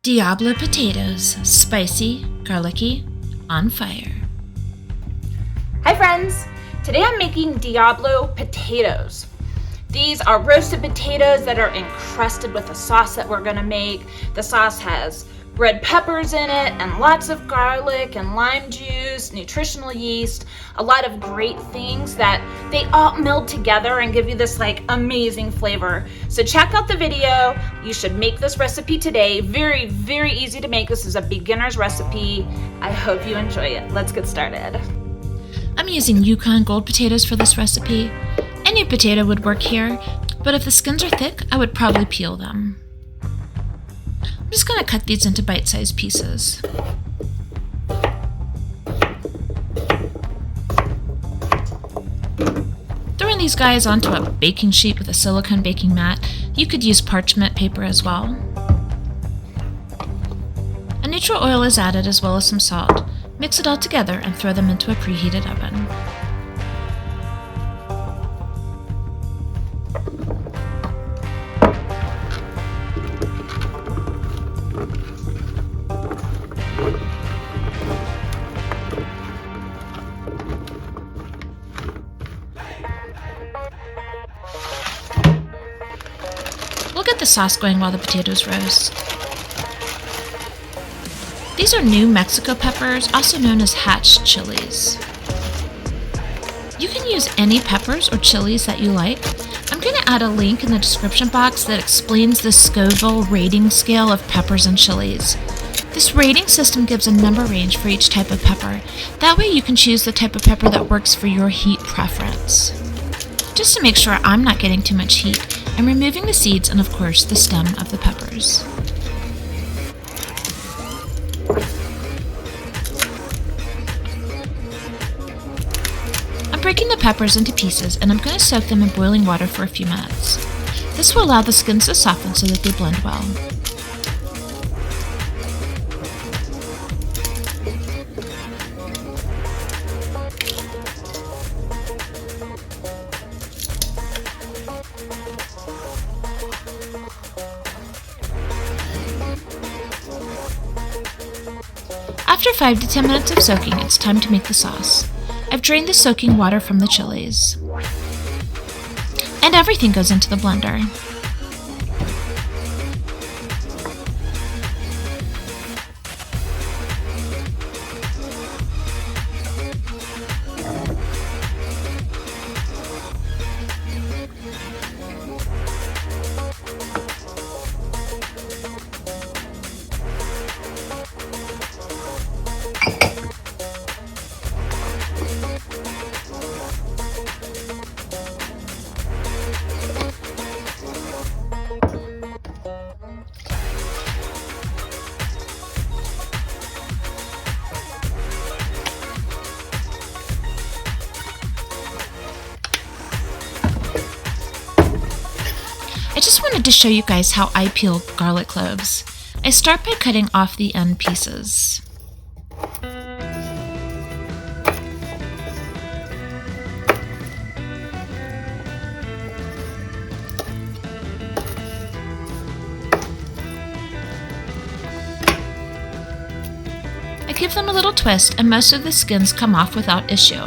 Diablo potatoes, spicy, garlicky, on fire. Hi friends! Today I'm making Diablo potatoes. These are roasted potatoes that are encrusted with a sauce that we're gonna make. The sauce has red peppers in it and lots of garlic and lime juice, nutritional yeast, a lot of great things that they all meld together and give you this amazing flavor. So check out the video. You should make this recipe today. Very, very easy to make. This is a beginner's recipe. I hope you enjoy it. Let's get started. I'm using Yukon Gold potatoes for this recipe. Any potato would work here, but if the skins are thick, I would probably peel them. I'm just going to cut these into bite-sized pieces. Throwing these guys onto a baking sheet with a silicone baking mat. You could use parchment paper as well. A neutral oil is added as well as some salt. Mix it all together and throw them into a preheated oven. We'll get the sauce going while the potatoes roast. These are New Mexico peppers, also known as hatch chilies. You can use any peppers or chilies that you like. I'm going to add a link in the description box that explains the Scoville rating scale of peppers and chilies. This rating system gives a number range for each type of pepper. That way you can choose the type of pepper that works for your heat preference. Just to make sure I'm not getting too much heat, I'm removing the seeds and of course the stem of the peppers. I'm breaking the peppers into pieces and I'm going to soak them in boiling water for a few minutes. This will allow the skins to soften so that they blend well. After 5 to 10 minutes of soaking, it's time to make the sauce. I've drained the soaking water from the chilies. And everything goes into the blender. I just wanted to show you guys how I peel garlic cloves. I start by cutting off the end pieces. I give them a little twist and most of the skins come off without issue.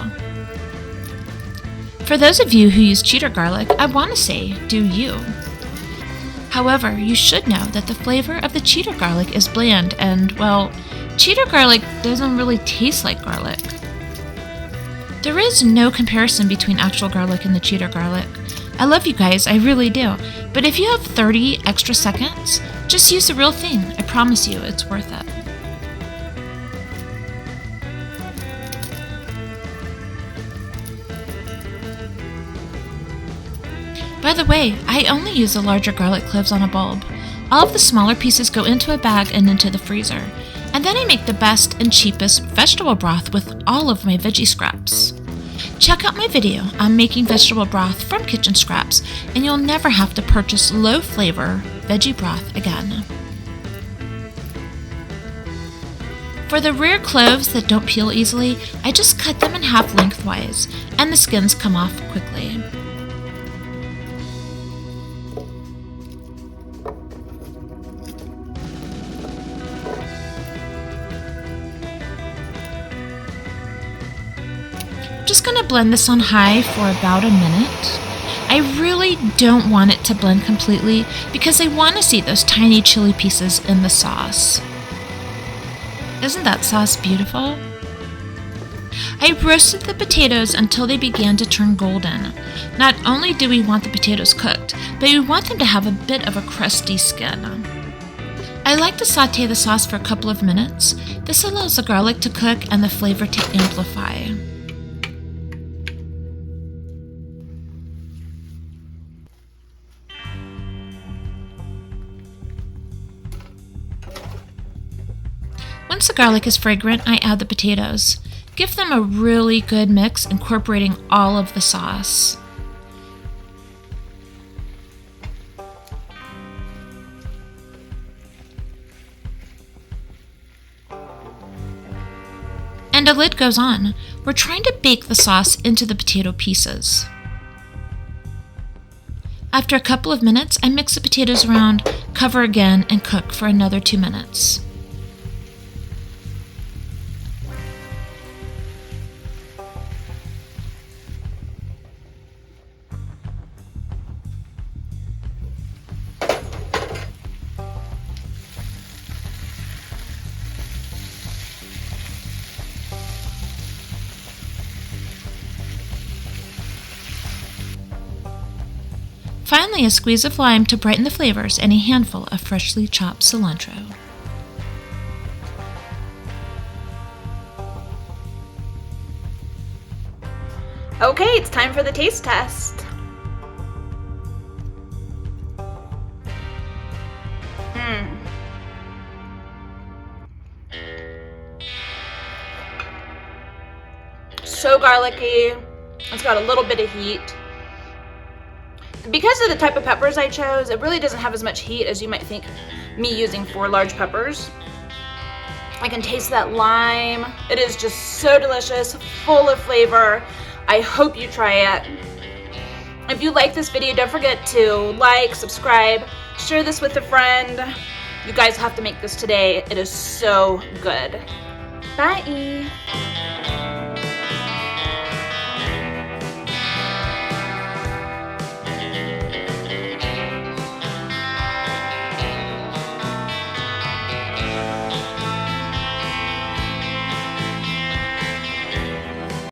For those of you who use cheater garlic, I want to say, do you. However, you should know that the flavor of the cheater garlic is bland and, well, cheater garlic doesn't really taste like garlic. There is no comparison between actual garlic and the cheater garlic. I love you guys, I really do. But if you have 30 extra seconds, just use the real thing. I promise you, it's worth it. By the way, I only use the larger garlic cloves on a bulb. All of the smaller pieces go into a bag and into the freezer. And then I make the best and cheapest vegetable broth with all of my veggie scraps. Check out my video on making vegetable broth from kitchen scraps, and you'll never have to purchase low-flavor veggie broth again. For the rare cloves that don't peel easily, I just cut them in half lengthwise, and the skins come off quickly. I'm just going to blend this on high for about a minute. I really don't want it to blend completely because I want to see those tiny chili pieces in the sauce. Isn't that sauce beautiful? I roasted the potatoes until they began to turn golden. Not only do we want the potatoes cooked, but we want them to have a bit of a crusty skin. I like to saute the sauce for a couple of minutes. This allows the garlic to cook and the flavor to amplify. Once the garlic is fragrant, I add the potatoes. Give them a really good mix, incorporating all of the sauce. And a lid goes on. We're trying to bake the sauce into the potato pieces. After a couple of minutes, I mix the potatoes around, cover again, and cook for another 2 minutes. Finally, a squeeze of lime to brighten the flavors and a handful of freshly chopped cilantro. Okay, it's time for the taste test. So garlicky. It's got a little bit of heat. Because of the type of peppers I chose, it really doesn't have as much heat as you might think me using 4 large peppers. I can taste that lime. It is just so delicious, full of flavor. I hope you try it. If you like this video, don't forget to like, subscribe, share this with a friend. You guys have to make this today. It is so good. Bye.